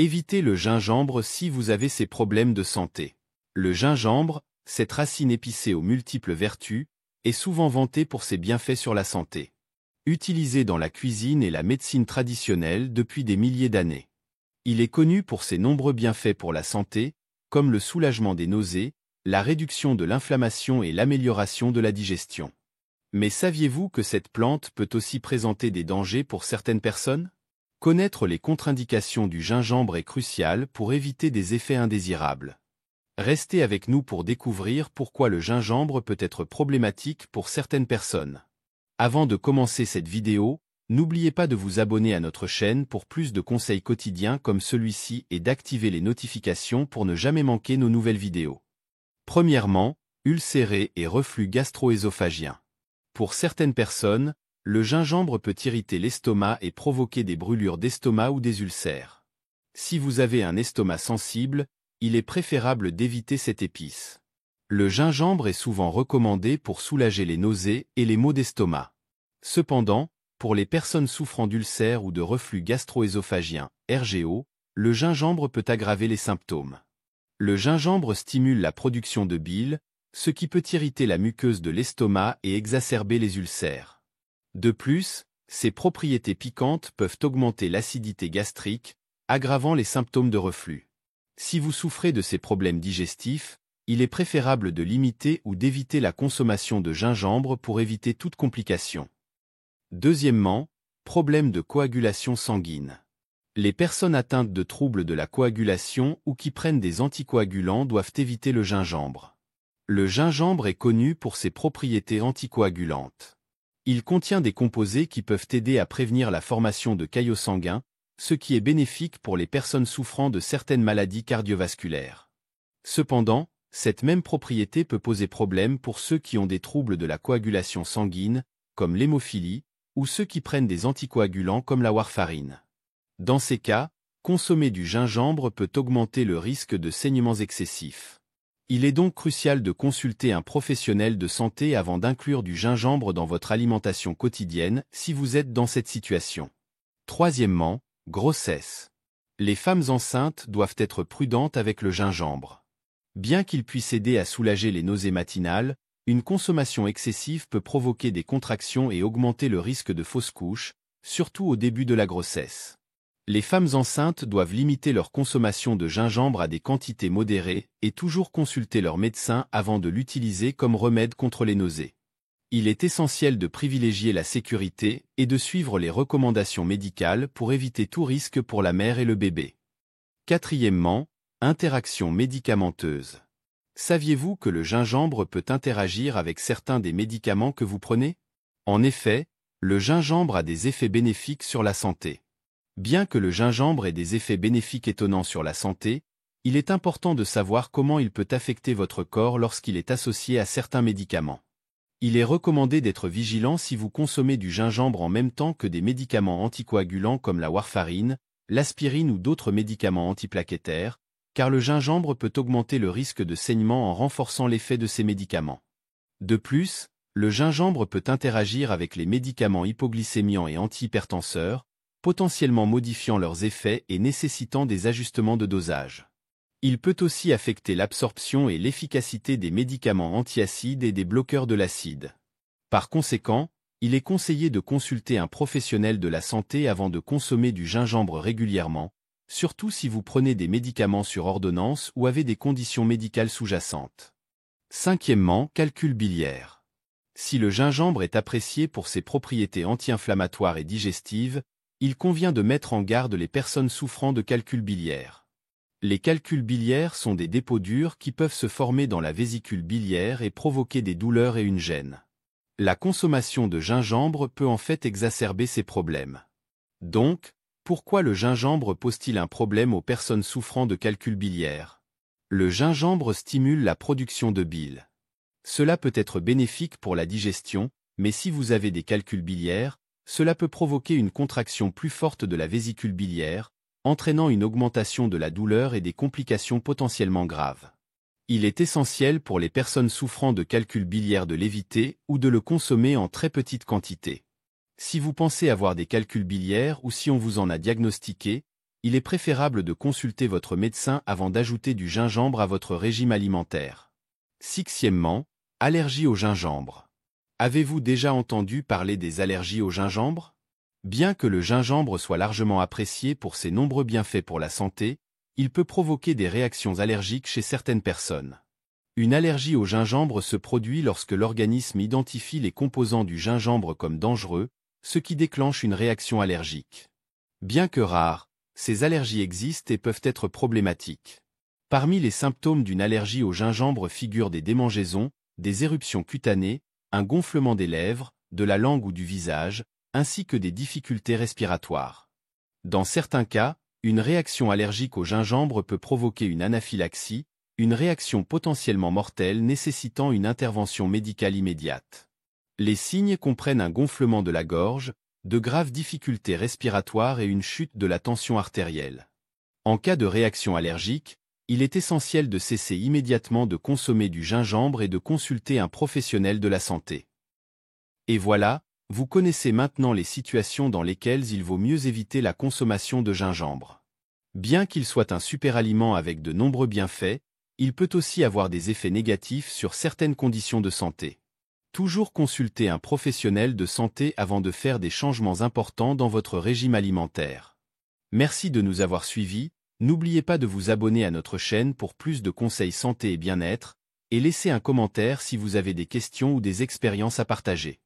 Évitez le gingembre si vous avez ces problèmes de santé. Le gingembre, cette racine épicée aux multiples vertus, est souvent vantée pour ses bienfaits sur la santé. Utilisé dans la cuisine et la médecine traditionnelle depuis des milliers d'années. Il est connu pour ses nombreux bienfaits pour la santé, comme le soulagement des nausées, la réduction de l'inflammation et l'amélioration de la digestion. Mais saviez-vous que cette plante peut aussi présenter des dangers pour certaines personnes? Connaître les contre-indications du gingembre est crucial pour éviter des effets indésirables. Restez avec nous pour découvrir pourquoi le gingembre peut être problématique pour certaines personnes. Avant de commencer cette vidéo, n'oubliez pas de vous abonner à notre chaîne pour plus de conseils quotidiens comme celui-ci et d'activer les notifications pour ne jamais manquer nos nouvelles vidéos. Premièrement, ulcéré et reflux gastro-œsophagien. Pour certaines personnes, le gingembre peut irriter l'estomac et provoquer des brûlures d'estomac ou des ulcères. Si vous avez un estomac sensible, il est préférable d'éviter cette épice. Le gingembre est souvent recommandé pour soulager les nausées et les maux d'estomac. Cependant, pour les personnes souffrant d'ulcères ou de reflux gastro-œsophagien, RGO, le gingembre peut aggraver les symptômes. Le gingembre stimule la production de bile, ce qui peut irriter la muqueuse de l'estomac et exacerber les ulcères. De plus, ses propriétés piquantes peuvent augmenter l'acidité gastrique, aggravant les symptômes de reflux. Si vous souffrez de ces problèmes digestifs, il est préférable de limiter ou d'éviter la consommation de gingembre pour éviter toute complication. Deuxièmement, problème de coagulation sanguine. Les personnes atteintes de troubles de la coagulation ou qui prennent des anticoagulants doivent éviter le gingembre. Le gingembre est connu pour ses propriétés anticoagulantes. Il contient des composés qui peuvent aider à prévenir la formation de caillots sanguins, ce qui est bénéfique pour les personnes souffrant de certaines maladies cardiovasculaires. Cependant, cette même propriété peut poser problème pour ceux qui ont des troubles de la coagulation sanguine, comme l'hémophilie, ou ceux qui prennent des anticoagulants comme la warfarine. Dans ces cas, consommer du gingembre peut augmenter le risque de saignements excessifs. Il est donc crucial de consulter un professionnel de santé avant d'inclure du gingembre dans votre alimentation quotidienne si vous êtes dans cette situation. Troisièmement, grossesse. Les femmes enceintes doivent être prudentes avec le gingembre. Bien qu'il puisse aider à soulager les nausées matinales, une consommation excessive peut provoquer des contractions et augmenter le risque de fausse couche, surtout au début de la grossesse. Les femmes enceintes doivent limiter leur consommation de gingembre à des quantités modérées et toujours consulter leur médecin avant de l'utiliser comme remède contre les nausées. Il est essentiel de privilégier la sécurité et de suivre les recommandations médicales pour éviter tout risque pour la mère et le bébé. Quatrièmement, interaction médicamenteuse. Saviez-vous que le gingembre peut interagir avec certains des médicaments que vous prenez? En effet, le gingembre a des effets bénéfiques sur la santé. Bien que le gingembre ait des effets bénéfiques étonnants sur la santé, il est important de savoir comment il peut affecter votre corps lorsqu'il est associé à certains médicaments. Il est recommandé d'être vigilant si vous consommez du gingembre en même temps que des médicaments anticoagulants comme la warfarine, l'aspirine ou d'autres médicaments antiplaquettaires, car le gingembre peut augmenter le risque de saignement en renforçant l'effet de ces médicaments. De plus, le gingembre peut interagir avec les médicaments hypoglycémiants et antihypertenseurs, potentiellement modifiant leurs effets et nécessitant des ajustements de dosage. Il peut aussi affecter l'absorption et l'efficacité des médicaments antiacides et des bloqueurs de l'acide. Par conséquent, il est conseillé de consulter un professionnel de la santé avant de consommer du gingembre régulièrement, surtout si vous prenez des médicaments sur ordonnance ou avez des conditions médicales sous-jacentes. Cinquièmement, calcul biliaire. Si le gingembre est apprécié pour ses propriétés anti-inflammatoires et digestives, il convient de mettre en garde les personnes souffrant de calcul biliaire. Les calculs biliaires sont des dépôts durs qui peuvent se former dans la vésicule biliaire et provoquer des douleurs et une gêne. La consommation de gingembre peut en fait exacerber ces problèmes. Donc, pourquoi le gingembre pose-t-il un problème aux personnes souffrant de calcul biliaire? Le gingembre stimule la production de bile. Cela peut être bénéfique pour la digestion, mais si vous avez des calculs biliaires, cela peut provoquer une contraction plus forte de la vésicule biliaire, entraînant une augmentation de la douleur et des complications potentiellement graves. Il est essentiel pour les personnes souffrant de calcul biliaire de l'éviter ou de le consommer en très petite quantité. Si vous pensez avoir des calculs biliaires ou si on vous en a diagnostiqué, il est préférable de consulter votre médecin avant d'ajouter du gingembre à votre régime alimentaire. Sixièmement, allergie au gingembre. Avez-vous déjà entendu parler des allergies au gingembre? Bien que le gingembre soit largement apprécié pour ses nombreux bienfaits pour la santé, il peut provoquer des réactions allergiques chez certaines personnes. Une allergie au gingembre se produit lorsque l'organisme identifie les composants du gingembre comme dangereux, ce qui déclenche une réaction allergique. Bien que rares, ces allergies existent et peuvent être problématiques. Parmi les symptômes d'une allergie au gingembre figurent des démangeaisons, des éruptions cutanées, un gonflement des lèvres, de la langue ou du visage, ainsi que des difficultés respiratoires. Dans certains cas, une réaction allergique au gingembre peut provoquer une anaphylaxie, une réaction potentiellement mortelle nécessitant une intervention médicale immédiate. Les signes comprennent un gonflement de la gorge, de graves difficultés respiratoires et une chute de la tension artérielle. En cas de réaction allergique, il est essentiel de cesser immédiatement de consommer du gingembre et de consulter un professionnel de la santé. Et voilà, vous connaissez maintenant les situations dans lesquelles il vaut mieux éviter la consommation de gingembre. Bien qu'il soit un superaliment avec de nombreux bienfaits, il peut aussi avoir des effets négatifs sur certaines conditions de santé. Toujours consulter un professionnel de santé avant de faire des changements importants dans votre régime alimentaire. Merci de nous avoir suivis, n'oubliez pas de vous abonner à notre chaîne pour plus de conseils santé et bien-être, et laissez un commentaire si vous avez des questions ou des expériences à partager.